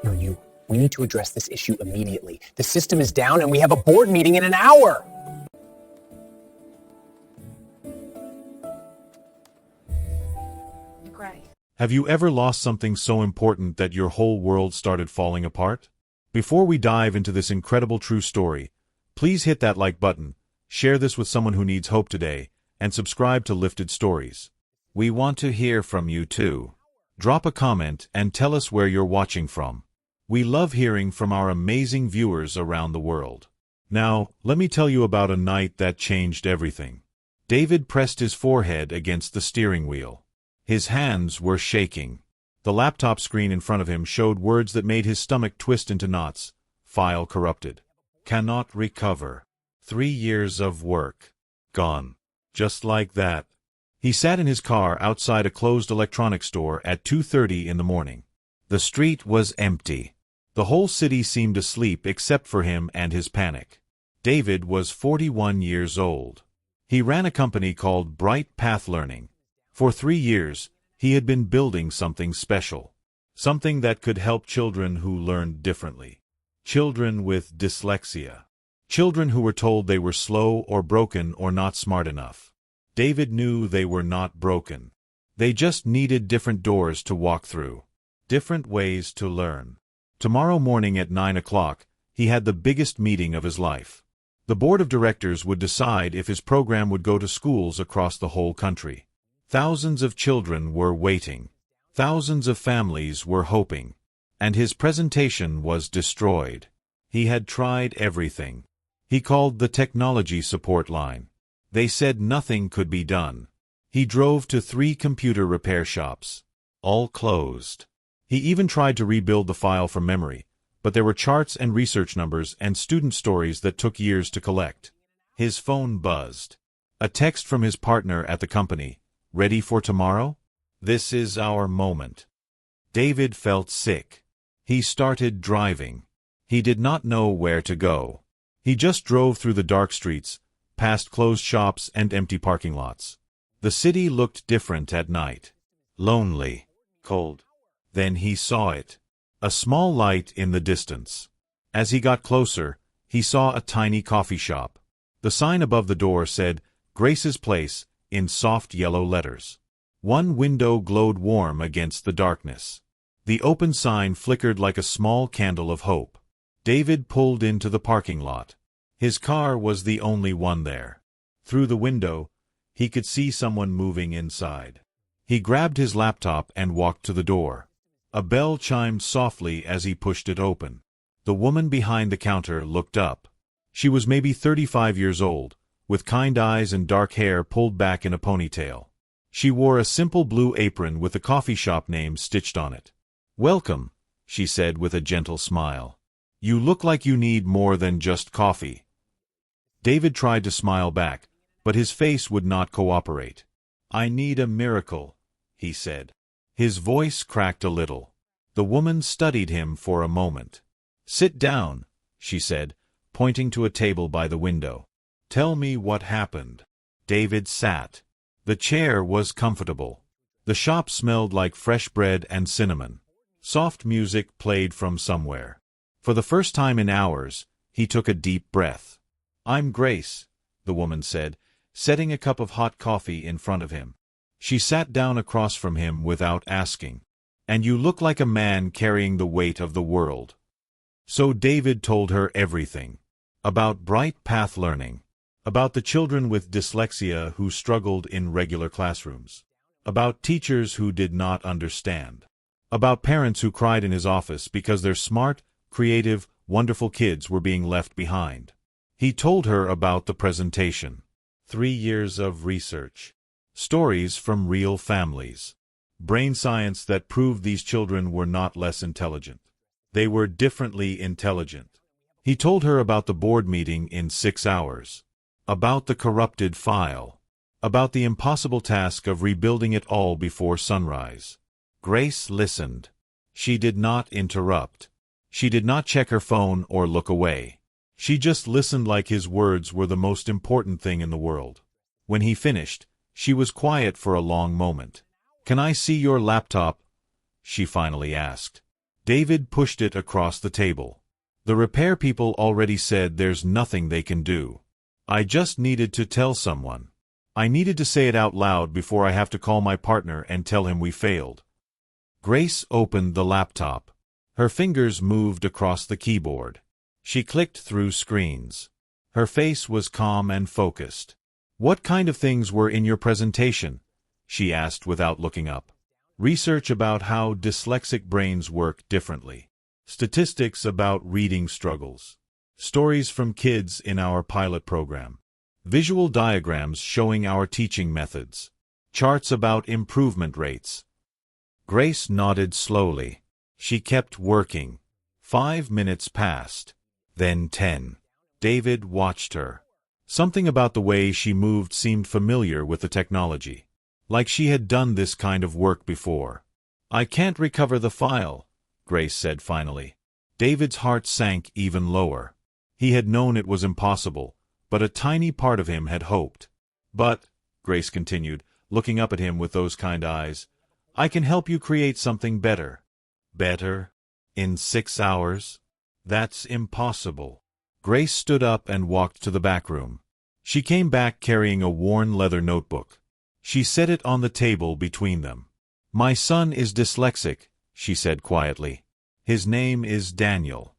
We need to address this issue immediately. The system is down and we have a board meeting in an hour. Great. Have you ever lost something so important that your whole world started falling apart? Before we dive into this incredible true story, please hit that like button, share this with someone who needs hope today, and subscribe to Lifted Stories. We want to hear from you too. Drop a comment and tell us where you're watching from. We love hearing from our amazing viewers around the world. Now, let me tell you about a night that changed everything. David pressed his forehead against the steering wheel. His hands were shaking. The laptop screen in front of him showed words that made his stomach twist into knots. File corrupted. Cannot recover. 3 years of work. Gone. Just like that. He sat in his car outside a closed electronics store at 2:30 in the morning. The street was empty. The whole city seemed asleep except for him and his panic. David was 41 years old. He ran a company called Bright Path Learning. For 3 years, he had been building something special. Something that could help children who learned differently. Children with dyslexia. Children who were told they were slow or broken or not smart enough. David knew they were not broken. They just needed different doors to walk through. Different ways to learn. Tomorrow morning at 9 o'clock, he had the biggest meeting of his life. The board of directors would decide if his program would go to schools across the whole country. Thousands of children were waiting. Thousands of families were hoping. And his presentation was destroyed. He had tried everything. He called the technology support line. They said nothing could be done. He drove to 3 computer repair shops. All closed. He even tried to rebuild the file from memory, but there were charts and research numbers and student stories that took years to collect. His phone buzzed. A text from his partner at the company. Ready for tomorrow? This is our moment. David felt sick. He started driving. He did not know where to go. He just drove through the dark streets, past closed shops and empty parking lots. The city looked different at night. Lonely. Cold. Then he saw it. A small light in the distance. As he got closer, he saw a tiny coffee shop. The sign above the door said, Grace's Place, in soft yellow letters. One window glowed warm against the darkness. The open sign flickered like a small candle of hope. David pulled into the parking lot. His car was the only one there. Through the window, he could see someone moving inside. He grabbed his laptop and walked to the door. A bell chimed softly as he pushed it open. The woman behind the counter looked up. She was maybe 35 years old, with kind eyes and dark hair pulled back in a ponytail. She wore a simple blue apron with the coffee shop name stitched on it. Welcome, she said with a gentle smile. You look like you need more than just coffee. David tried to smile back, but his face would not cooperate. I need a miracle, he said. His voice cracked a little. The woman studied him for a moment. Sit down, she said, pointing to a table by the window. Tell me what happened. David sat. The chair was comfortable. The shop smelled like fresh bread and cinnamon. Soft music played from somewhere. For the first time in hours, he took a deep breath. I'm Grace, the woman said, setting a cup of hot coffee in front of him. She sat down across from him without asking. And you look like a man carrying the weight of the world. So David told her everything. About Bright Path Learning. About the children with dyslexia who struggled in regular classrooms. About teachers who did not understand. About parents who cried in his office because their smart, creative, wonderful kids were being left behind. He told her about the presentation. 3 years of research. Stories from real families. Brain science that proved these children were not less intelligent. They were differently intelligent. He told her about the board meeting in 6 hours. About the corrupted file. About the impossible task of rebuilding it all before sunrise. Grace listened. She did not interrupt. She did not check her phone or look away. She just listened like his words were the most important thing in the world. When he finished, she was quiet for a long moment. Can I see your laptop? She finally asked. David pushed it across the table. The repair people already said there's nothing they can do. I just needed to tell someone. I needed to say it out loud before I have to call my partner and tell him we failed. Grace opened the laptop. Her fingers moved across the keyboard. She clicked through screens. Her face was calm and focused. What kind of things were in your presentation? She asked without looking up. Research about how dyslexic brains work differently. Statistics about reading struggles. Stories from kids in our pilot program. Visual diagrams showing our teaching methods. Charts about improvement rates. Grace nodded slowly. She kept working. 5 minutes passed. Then 10. David watched her. Something about the way she moved seemed familiar with the technology. Like she had done this kind of work before. I can't recover the file, Grace said finally. David's heart sank even lower. He had known it was impossible, but a tiny part of him had hoped. But, Grace continued, looking up at him with those kind eyes, I can help you create something better. Better? In 6 hours? That's impossible. Grace stood up and walked to the back room. She came back carrying a worn leather notebook. She set it on the table between them. My son is dyslexic, she said quietly. His name is Daniel.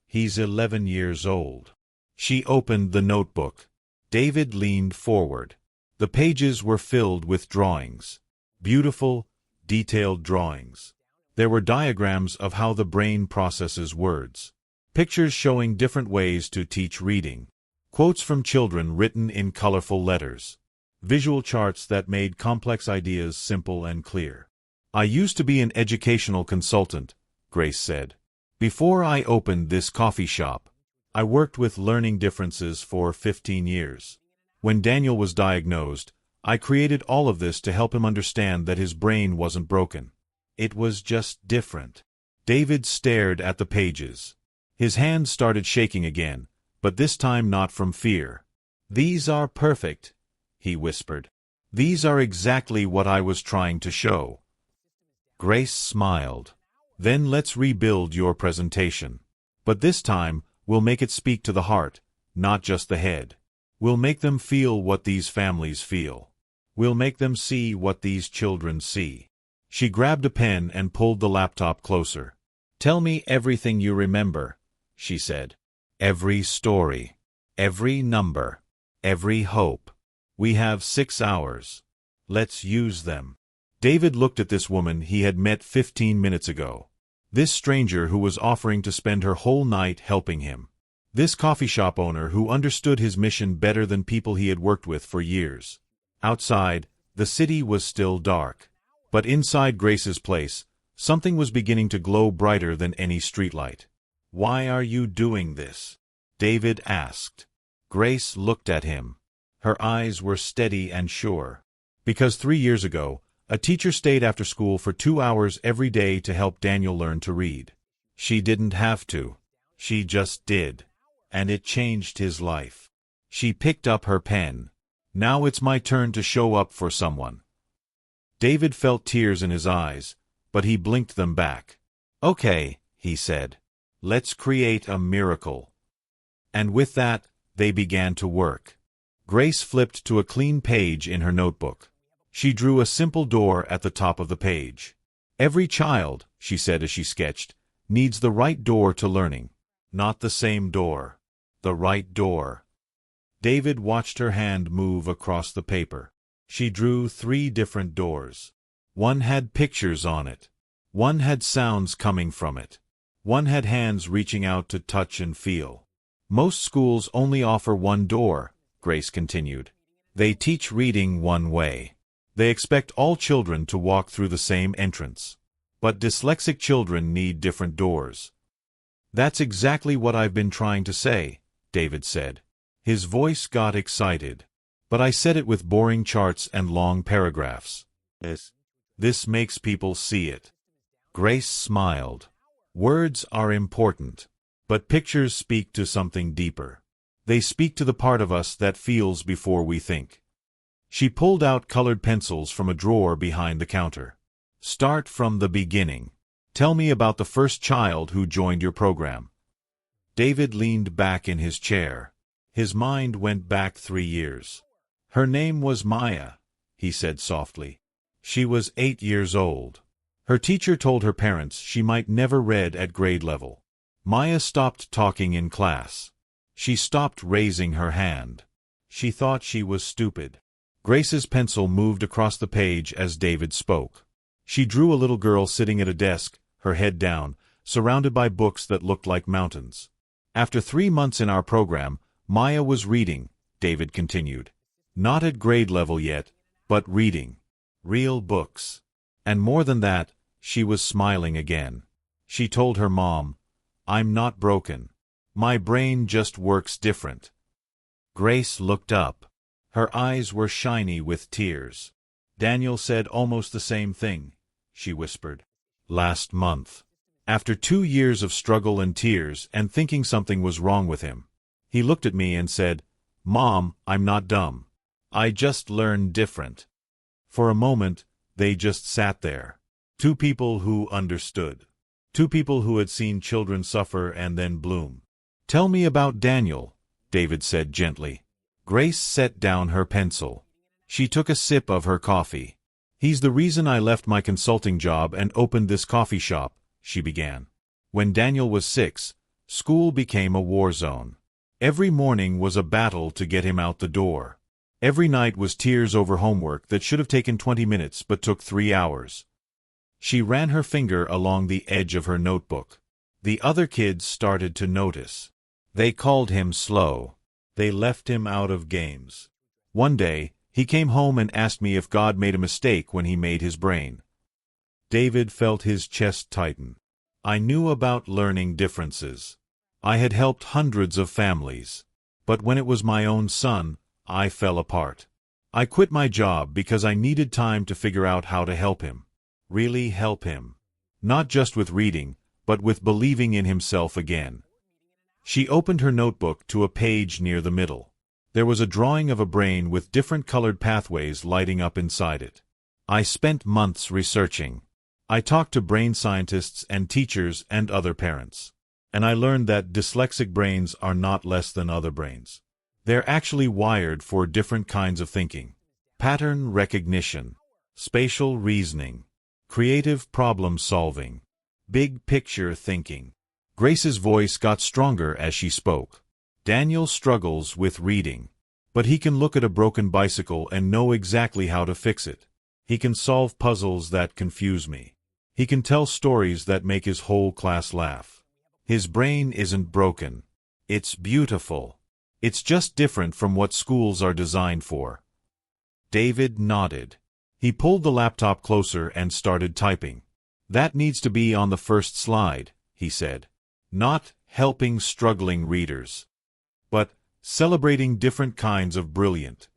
He's 11 years old. She opened the notebook. David leaned forward. The pages were filled with drawings. Beautiful, detailed drawings. There were diagrams of how the brain processes words. Pictures showing different ways to teach reading. Quotes from children written in colorful letters. Visual charts that made complex ideas simple and clear. I used to be an educational consultant, Grace said. Before I opened this coffee shop, I worked with learning differences for 15 years. When Daniel was diagnosed, I created all of this to help him understand that his brain wasn't broken. It was just different. David stared at the pages. His hands started shaking again, but this time not from fear. These are perfect, he whispered. These are exactly what I was trying to show. Grace smiled. Then let's rebuild your presentation. But this time, we'll make it speak to the heart, not just the head. We'll make them feel what these families feel. We'll make them see what these children see. She grabbed a pen and pulled the laptop closer. Tell me everything you remember, she said. Every story. Every number. Every hope. We have 6 hours. Let's use them. David looked at this woman he had met 15 minutes ago. This stranger who was offering to spend her whole night helping him. This coffee shop owner who understood his mission better than people he had worked with for years. Outside, the city was still dark. But inside Grace's place, something was beginning to glow brighter than any streetlight. Why are you doing this? David asked. Grace looked at him. Her eyes were steady and sure. Because 3 years ago, a teacher stayed after school for 2 hours every day to help Daniel learn to read. She didn't have to. She just did. And it changed his life. She picked up her pen. Now it's my turn to show up for someone. David felt tears in his eyes, but he blinked them back. Okay, he said. Let's create a miracle. And with that, they began to work. Grace flipped to a clean page in her notebook. She drew a simple door at the top of the page. Every child, she said as she sketched, needs the right door to learning. Not the same door. The right door. David watched her hand move across the paper. She drew 3 different doors. One had pictures on it. One had sounds coming from it. One had hands reaching out to touch and feel. Most schools only offer one door, Grace continued. They teach reading one way. They expect all children to walk through the same entrance. But dyslexic children need different doors. That's exactly what I've been trying to say, David said. His voice got excited. But I said it with boring charts and long paragraphs. This makes people see it. Grace smiled. Words are important. But pictures speak to something deeper. They speak to the part of us that feels before we think. She pulled out colored pencils from a drawer behind the counter. Start from the beginning. Tell me about the first child who joined your program. David leaned back in his chair. His mind went back 3 years. Her name was Maya, he said softly. She was 8 years old. Her teacher told her parents she might never read at grade level. Maya stopped talking in class. She stopped raising her hand. She thought she was stupid. Grace's pencil moved across the page as David spoke. She drew a little girl sitting at a desk, her head down, surrounded by books that looked like mountains. After 3 months in our program, Maya was reading, David continued. Not at grade level yet, but reading. Real books. And more than that, she was smiling again. She told her mom, "I'm not broken. My brain just works different." Grace looked up. Her eyes were shiny with tears. "Daniel said almost the same thing," she whispered. "Last month. After 2 years of struggle and tears and thinking something was wrong with him. He looked at me and said, 'Mom, I'm not dumb. I just learn different.'" For a moment, they just sat there. 2 people who understood. 2 people who had seen children suffer and then bloom. "Tell me about Daniel," David said gently. Grace set down her pencil. She took a sip of her coffee. "He's the reason I left my consulting job and opened this coffee shop," she began. "When Daniel was 6, school became a war zone. Every morning was a battle to get him out the door. Every night was tears over homework that should have taken 20 minutes but took 3 hours." She ran her finger along the edge of her notebook. The other kids started to notice. They called him slow. They left him out of games. One day, he came home and asked me if God made a mistake when he made his brain. David felt his chest tighten. I knew about learning differences. I had helped hundreds of families. But when it was my own son, I fell apart. I quit my job because I needed time to figure out how to help him. Really help him. Not just with reading, but with believing in himself again. She opened her notebook to a page near the middle. There was a drawing of a brain with different colored pathways lighting up inside it. I spent months researching. I talked to brain scientists and teachers and other parents. And I learned that dyslexic brains are not less than other brains. They're actually wired for different kinds of thinking. Pattern recognition, spatial reasoning, creative problem-solving, big-picture thinking. Grace's voice got stronger as she spoke. "Daniel struggles with reading. But he can look at a broken bicycle and know exactly how to fix it. He can solve puzzles that confuse me. He can tell stories that make his whole class laugh. His brain isn't broken. It's beautiful. It's just different from what schools are designed for." David nodded. He pulled the laptop closer and started typing. "That needs to be on the first slide," he said. "Not helping struggling readers, but celebrating different kinds of brilliant."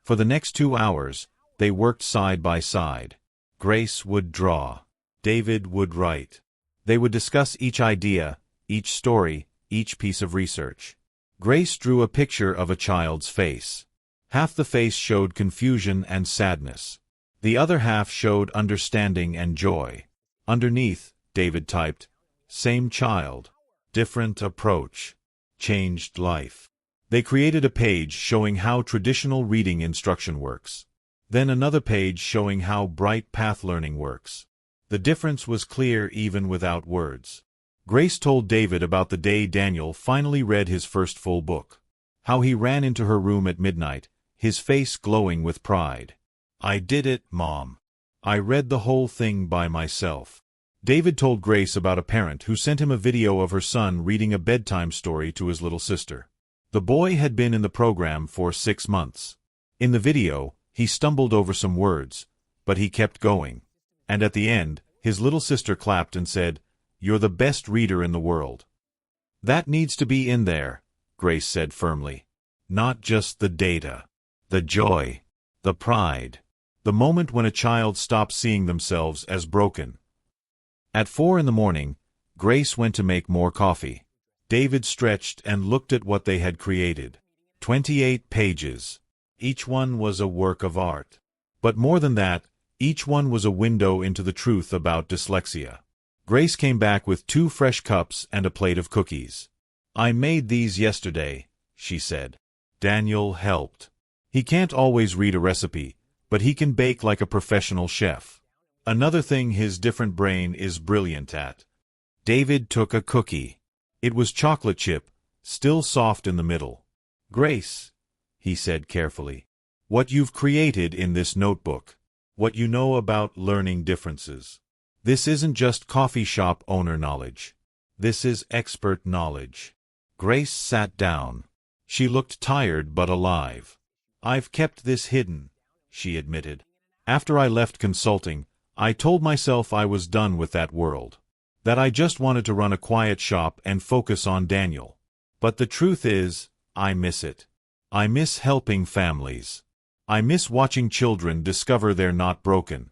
For the next 2 hours, they worked side by side. Grace would draw. David would write. They would discuss each idea, each story, each piece of research. Grace drew a picture of a child's face. Half the face showed confusion and sadness. The other half showed understanding and joy. Underneath, David typed, "Same child, different approach, changed life." They created a page showing how traditional reading instruction works. Then another page showing how bright path learning works. The difference was clear even without words. Grace told David about the day Daniel finally read his first full book. How he ran into her room at midnight, his face glowing with pride. "I did it, Mom. I read the whole thing by myself." David told Grace about a parent who sent him a video of her son reading a bedtime story to his little sister. The boy had been in the program for 6 months. In the video, he stumbled over some words, but he kept going. And at the end, his little sister clapped and said, "You're the best reader in the world." "That needs to be in there," Grace said firmly. "Not just the data. The joy. The pride. The moment when a child stops seeing themselves as broken." At 4 in the morning, Grace went to make more coffee. David stretched and looked at what they had created. 28 pages. Each one was a work of art. But more than that, each one was a window into the truth about dyslexia. Grace came back with 2 fresh cups and a plate of cookies. "I made these yesterday," she said. Daniel helped. He can't always read a recipe, but he can bake like a professional chef. Another thing his different brain is brilliant at. David took a cookie. It was chocolate chip, still soft in the middle. "Grace," he said carefully, "what you've created in this notebook, what you know about learning differences. This isn't just coffee shop owner knowledge. This is expert knowledge." Grace sat down. She looked tired but alive. "I've kept this hidden," she admitted. "After I left consulting, I told myself I was done with that world. That I just wanted to run a quiet shop and focus on Daniel. But the truth is, I miss it. I miss helping families. I miss watching children discover they're not broken."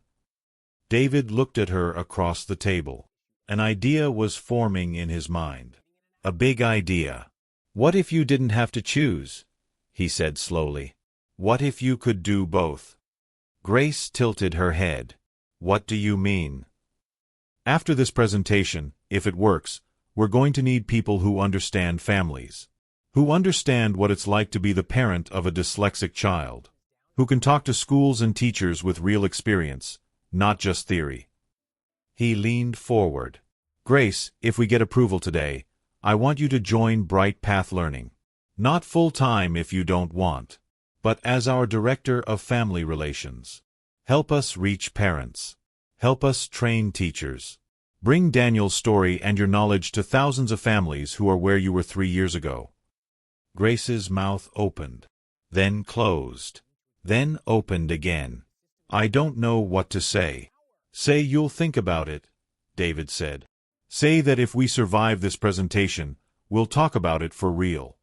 David looked at her across the table. An idea was forming in his mind. A big idea. "What if you didn't have to choose?" he said slowly. "What if you could do both?" Grace tilted her head. "What do you mean?" "After this presentation, if it works, we're going to need people who understand families, who understand what it's like to be the parent of a dyslexic child, who can talk to schools and teachers with real experience, not just theory." He leaned forward. "Grace, if we get approval today, I want you to join Bright Path Learning. Not full-time if you don't want, but as our Director of Family Relations. Help us reach parents. Help us train teachers. Bring Daniel's story and your knowledge to thousands of families who are where you were 3 years ago." Grace's mouth opened, then closed, then opened again. "I don't know what to say." "Say you'll think about it," David said. "Say that if we survive this presentation, we'll talk about it for real."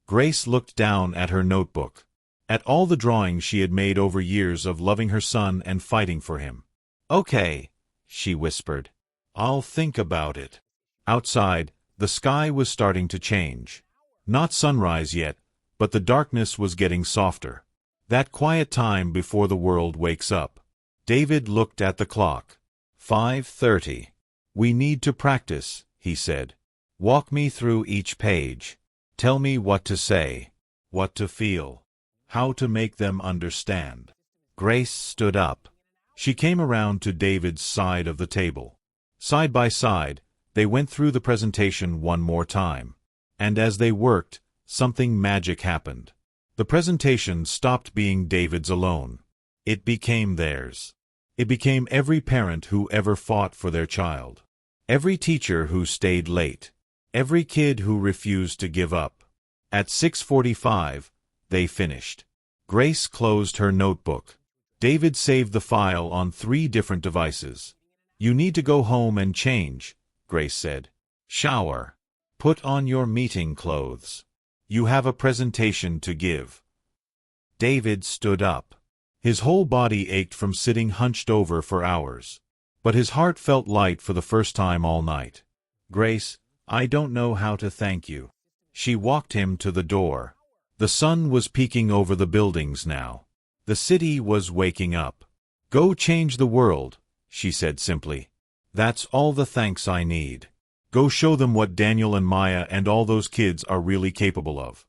Grace looked down at her notebook, at all the drawings she had made over years of loving her son and fighting for him. "Okay," she whispered. "I'll think about it." Outside, the sky was starting to change. Not sunrise yet, but the darkness was getting softer. That quiet time before the world wakes up. David looked at the clock. 5:30. "We need to practice," he said. "Walk me through each page. Tell me what to say, what to feel, how to make them understand." Grace stood up. She came around to David's side of the table. Side by side, they went through the presentation one more time. And as they worked, something magic happened. The presentation stopped being David's alone. It became theirs. It became every parent who ever fought for their child. Every teacher who stayed late. Every kid who refused to give up. At 6:45, they finished. Grace closed her notebook. David saved the file on 3 different devices. "You need to go home and change," Grace said. "Shower. Put on your meeting clothes. You have a presentation to give." David stood up. His whole body ached from sitting hunched over for hours. But his heart felt light for the first time all night. "Grace, I don't know how to thank you." She walked him to the door. The sun was peeking over the buildings now. The city was waking up. "Go change the world," she said simply. "That's all the thanks I need. Go show them what Daniel and Maya and all those kids are really capable of."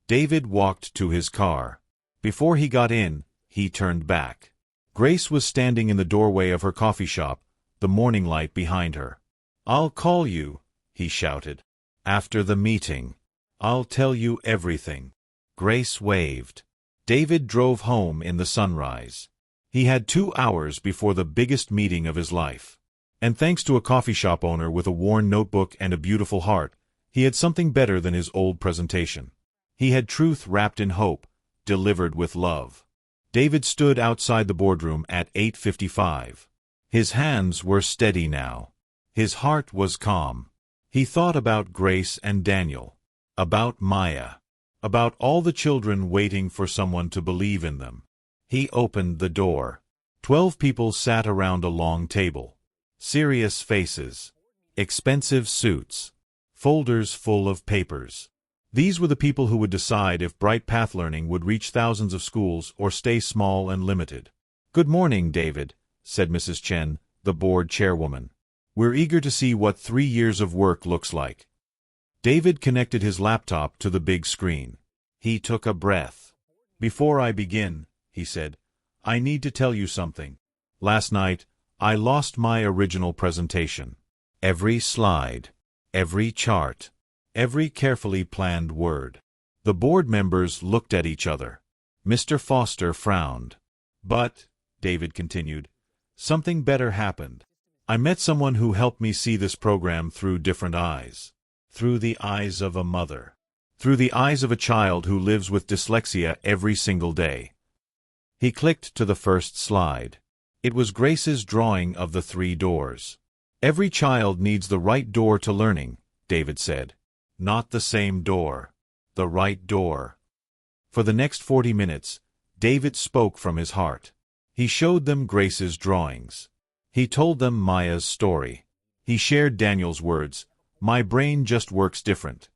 David walked to his car. Before he got in, he turned back. Grace was standing in the doorway of her coffee shop, the morning light behind her. "I'll call you," he shouted. "After the meeting. I'll tell you everything." Grace waved. David drove home in the sunrise. He had 2 hours before the biggest meeting of his life. And thanks to a coffee shop owner with a worn notebook and a beautiful heart, he had something better than his old presentation. He had truth wrapped in hope, delivered with love. David stood outside the boardroom at 8:55. His hands were steady now. His heart was calm. He thought about Grace and Daniel, about Maya, about all the children waiting for someone to believe in them. He opened the door. 12 people sat around a long table. Serious faces. Expensive suits. Folders full of papers. These were the people who would decide if Bright Path Learning would reach thousands of schools or stay small and limited. "Good morning, David," said Mrs. Chen, the board chairwoman. We're eager to see what 3 years of work looks like. David connected his laptop to the big screen. He took a breath. Before I begin, he said, I need to tell you something. Last night, I lost my original presentation. Every slide, every chart, every carefully planned word. The board members looked at each other. Mr. Foster frowned. But, David continued, something better happened. I met someone who helped me see this program through different eyes. Through the eyes of a mother. Through the eyes of a child who lives with dyslexia every single day. He clicked to the first slide. It was Grace's drawing of the 3 doors. Every child needs the right door to learning, David said. Not the same door. The right door. For the next 40 minutes, David spoke from his heart. He showed them Grace's drawings. He told them Maya's story. He shared Daniel's words, my brain just works different.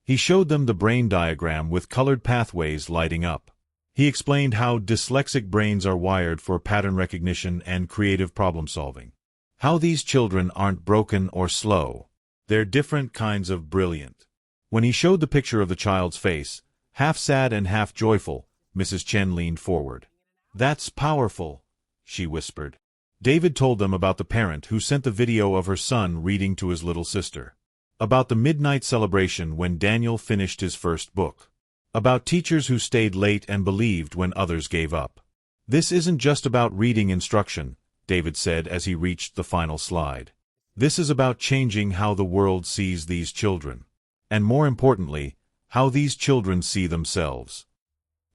He showed them the brain diagram with colored pathways lighting up. He explained how dyslexic brains are wired for pattern recognition and creative problem-solving. How these children aren't broken or slow. They're different kinds of brilliant. When he showed the picture of the child's face, half sad and half joyful, Mrs. Chen leaned forward. That's powerful, she whispered. David told them about the parent who sent the video of her son reading to his little sister. About the midnight celebration when Daniel finished his first book. About teachers who stayed late and believed when others gave up. This isn't just about reading instruction, David said as he reached the final slide. This is about changing how the world sees these children. And more importantly, how these children see themselves.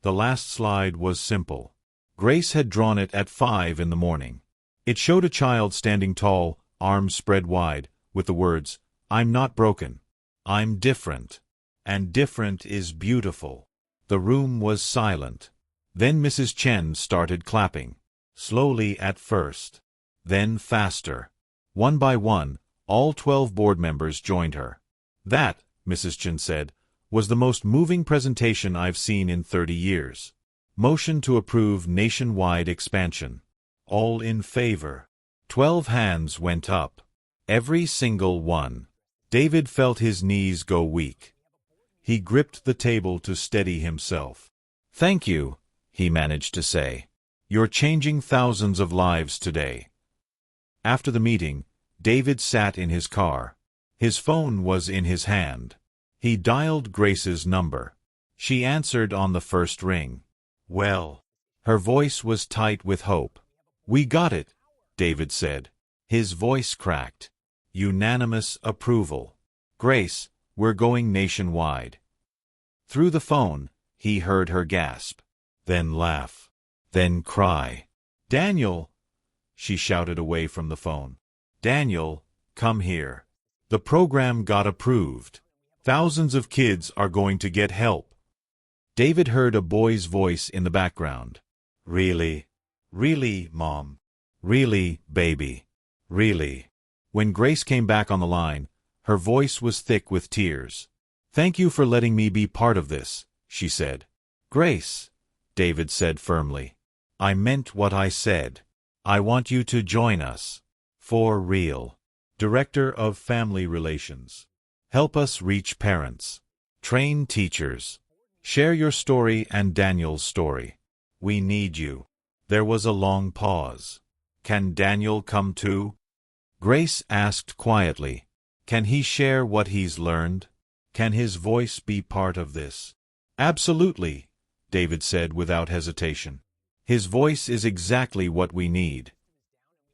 The last slide was simple. Grace had drawn it at 5 in the morning. It showed a child standing tall, arms spread wide, with the words, I'm not broken. I'm different. And different is beautiful. The room was silent. Then Mrs. Chen started clapping. Slowly at first. Then faster. One by one, all 12 board members joined her. That, Mrs. Chen said, was the most moving presentation I've seen in 30 years. Motion to approve nationwide expansion. All in favor. 12 hands went up. Every single one. David felt his knees go weak. He gripped the table to steady himself. Thank you, he managed to say. You're changing thousands of lives today. After the meeting, David sat in his car. His phone was in his hand. He dialed Grace's number. She answered on the first ring. Well. Her voice was tight with hope. We got it, David said. His voice cracked. Unanimous approval. Grace, we're going nationwide. Through the phone, he heard her gasp. Then laugh. Then cry. Daniel! She shouted away from the phone. Daniel, come here. The program got approved. Thousands of kids are going to get help. David heard a boy's voice in the background. Really? Really, Mom? Really, baby? Really? When Grace came back on the line, her voice was thick with tears. Thank you for letting me be part of this, she said. Grace, David said firmly. I meant what I said. I want you to join us. For real. Director of Family Relations. Help us reach parents. Train teachers. Share your story and Daniel's story. We need you. There was a long pause. Can Daniel come too? Grace asked quietly. Can he share what he's learned? Can his voice be part of this? Absolutely, David said without hesitation. His voice is exactly what we need.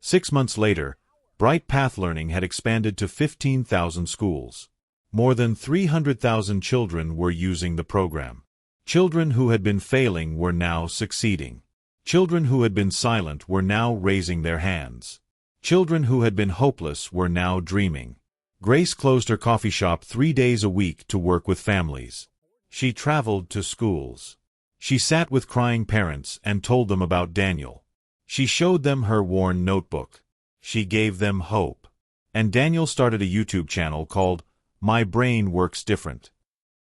6 months later, Bright Path Learning had expanded to 15,000 schools. More than 300,000 children were using the program. Children who had been failing were now succeeding. Children who had been silent were now raising their hands. Children who had been hopeless were now dreaming. Grace closed her coffee shop 3 days a week to work with families. She traveled to schools. She sat with crying parents and told them about Daniel. She showed them her worn notebook. She gave them hope. And Daniel started a YouTube channel called My Brain Works Different.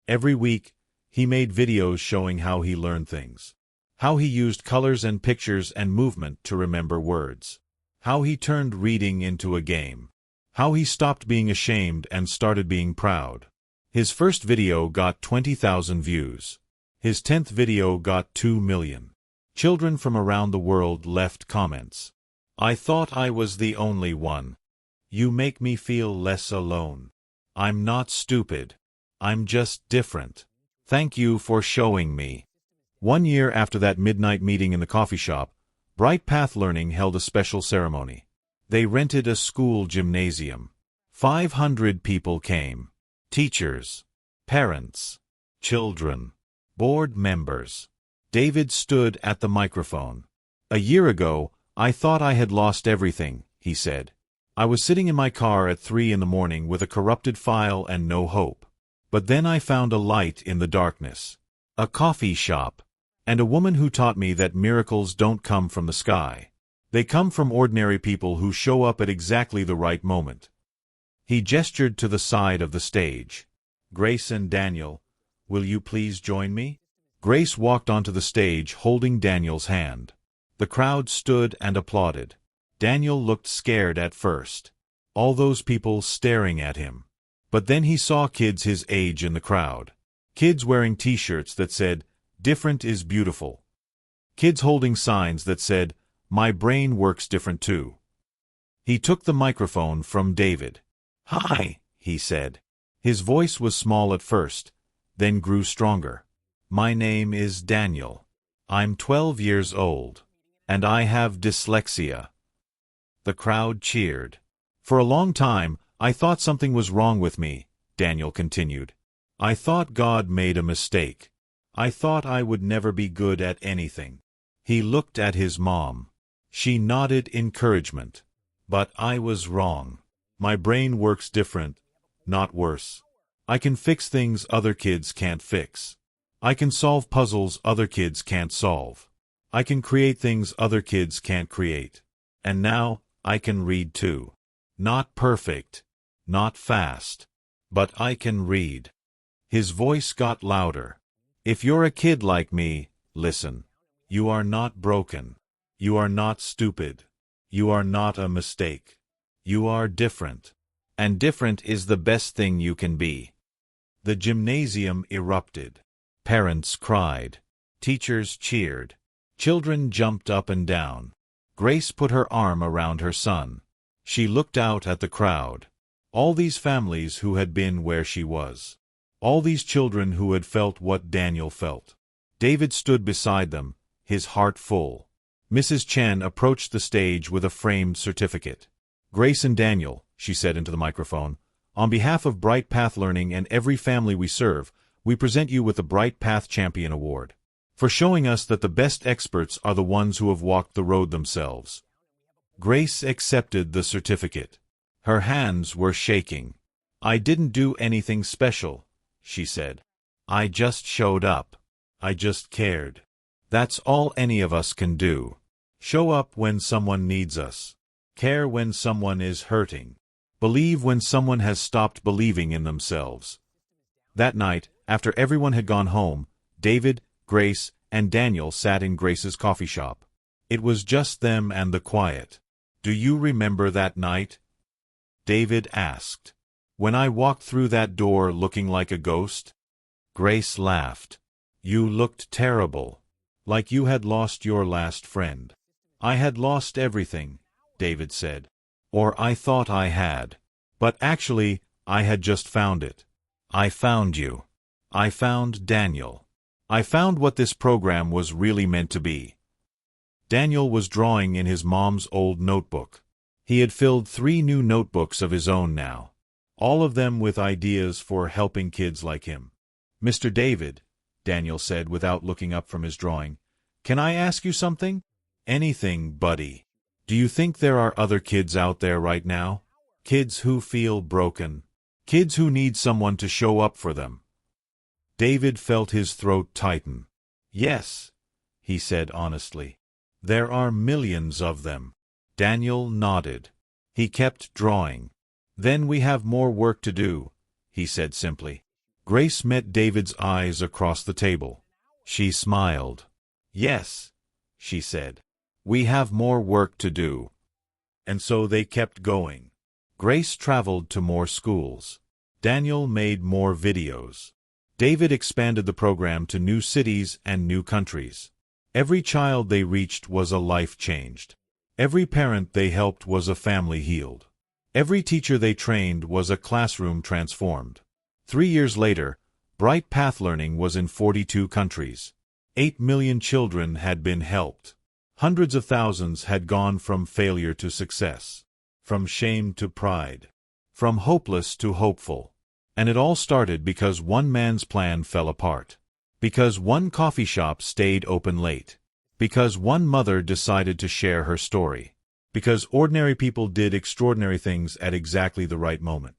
Every week, he made videos showing how he learned things. How he used colors and pictures and movement to remember words. How he turned reading into a game. How he stopped being ashamed and started being proud. His first video got 20,000 views. His 10th video got 2 million. Children from around the world left comments. I thought I was the only one. You make me feel less alone. I'm not stupid. I'm just different. Thank you for showing me. 1 year after that midnight meeting in the coffee shop, Bright Path Learning held a special ceremony. They rented a school gymnasium. 500 people came. Teachers, parents, children, board members. David stood at the microphone. A year ago, I thought I had lost everything, he said. I was sitting in my car at 3 in the morning with a corrupted file and no hope. But then I found a light in the darkness. A coffee shop. And a woman who taught me that miracles don't come from the sky. They come from ordinary people who show up at exactly the right moment. He gestured to the side of the stage. Grace and Daniel, will you please join me? Grace walked onto the stage holding Daniel's hand. The crowd stood and applauded. Daniel looked scared at first. All those people staring at him. But then he saw kids his age in the crowd. Kids wearing t-shirts that said, "Different is beautiful." Kids holding signs that said, "My brain works different too." He took the microphone from David. "Hi," he said. His voice was small at first, then grew stronger. "My name is Daniel. I'm 12 years old. And I have dyslexia." The crowd cheered. "For a long time, I thought something was wrong with me," Daniel continued. "I thought God made a mistake. I thought I would never be good at anything." He looked at his mom. She nodded encouragement. "But I was wrong. My brain works different, not worse. I can fix things other kids can't fix. I can solve puzzles other kids can't solve. I can create things other kids can't create. And now, I can read too. Not perfect, not fast, but I can read." His voice got louder. "If you're a kid like me, listen. You are not broken. You are not stupid. You are not a mistake. You are different. And different is the best thing you can be." The gymnasium erupted. Parents cried. Teachers cheered. Children jumped up and down. Grace put her arm around her son. She looked out at the crowd. All these families who had been where she was. All these children who had felt what Daniel felt. David stood beside them, his heart full. Mrs. Chen approached the stage with a framed certificate. "Grace and Daniel," she said into the microphone, "on behalf of Bright Path Learning and every family we serve, we present you with the Bright Path Champion Award. For showing us that the best experts are the ones who have walked the road themselves." Grace accepted the certificate. Her hands were shaking. "I didn't do anything special," she said. "I just showed up. I just cared. That's all any of us can do. Show up when someone needs us. Care when someone is hurting. Believe when someone has stopped believing in themselves." That night, after everyone had gone home, David, Grace, and Daniel sat in Grace's coffee shop. It was just them and the quiet. "Do you remember that night?" David asked. "When I walked through that door looking like a ghost?" Grace laughed. "You looked terrible. Like you had lost your last friend." "I had lost everything," David said. "Or I thought I had. But actually, I had just found it. I found you. I found Daniel. I found what this program was really meant to be." Daniel was drawing in his mom's old notebook. He had filled 3 new notebooks of his own now, all of them with ideas for helping kids like him. "Mr. David," Daniel said without looking up from his drawing, "can I ask you something?" "Anything, buddy. Do you think there are other kids out there right now? Kids who feel broken. Kids who need someone to show up for them?" David felt his throat tighten. "Yes," he said honestly. "There are millions of them." Daniel nodded. He kept drawing. "Then we have more work to do," he said simply. Grace met David's eyes across the table. She smiled. "Yes," she said. "We have more work to do." And so they kept going. Grace traveled to more schools. Daniel made more videos. David expanded the program to new cities and new countries. Every child they reached was a life changed. Every parent they helped was a family healed. Every teacher they trained was a classroom transformed. 3 years later, Bright Path Learning was in 42 countries. 8 million children had been helped. Hundreds of thousands had gone from failure to success, from shame to pride, from hopeless to hopeful. And it all started because one man's plan fell apart. Because one coffee shop stayed open late. Because one mother decided to share her story. Because ordinary people did extraordinary things at exactly the right moment.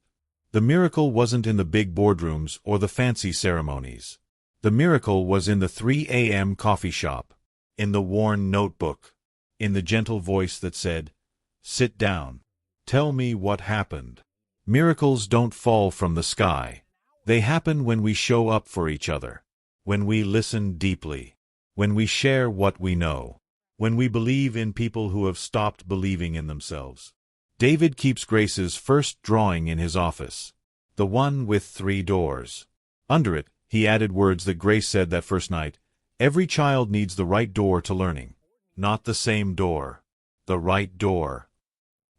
The miracle wasn't in the big boardrooms or the fancy ceremonies. The miracle was in the 3 a.m. coffee shop, in the worn notebook, in the gentle voice that said, "Sit down. Tell me what happened." Miracles don't fall from the sky. They happen when we show up for each other, when we listen deeply, when we share what we know, when we believe in people who have stopped believing in themselves. David keeps Grace's first drawing in his office, the one with 3 doors. Under it, he added words that Grace said that first night: "Every child needs the right door to learning. Not the same door. The right door."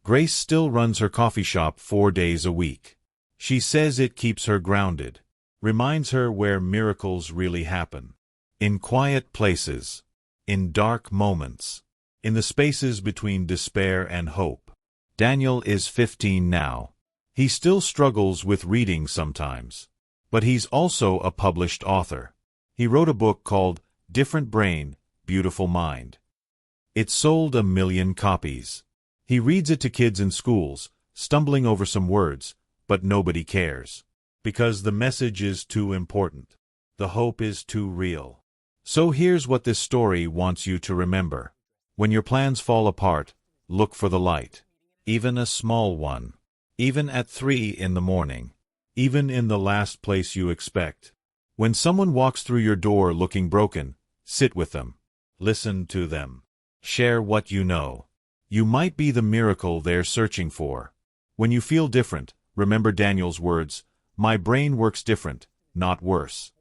Grace still runs her coffee shop 4 days a week. She says it keeps her grounded, reminds her where miracles really happen. In quiet places, in dark moments, in the spaces between despair and hope. Daniel is 15 now. He still struggles with reading sometimes. But he's also a published author. He wrote a book called Different Brain, Beautiful Mind. It sold 1 million copies. He reads it to kids in schools, stumbling over some words, but nobody cares. Because the message is too important. The hope is too real. So here's what this story wants you to remember. When your plans fall apart, look for the light. Even a small one. Even at 3 in the morning. Even in the last place you expect. When someone walks through your door looking broken, sit with them. Listen to them. Share what you know. You might be the miracle they're searching for. When you feel different, remember Daniel's words, "My brain works different, not worse."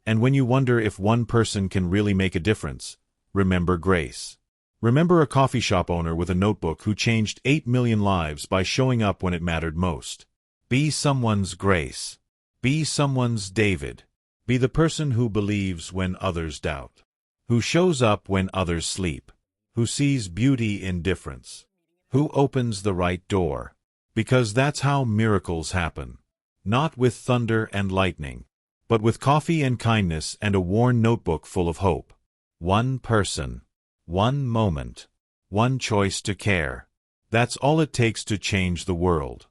And when you wonder if one person can really make a difference, remember Grace. Remember a coffee shop owner with a notebook who changed 8 million lives by showing up when it mattered most. Be someone's Grace. Be someone's David. Be the person who believes when others doubt. Who shows up when others sleep. Who sees beauty in difference. Who opens the right door. Because that's how miracles happen. Not with thunder and lightning, but with coffee and kindness and a worn notebook full of hope. One person. One moment. One choice to care. That's all it takes to change the world.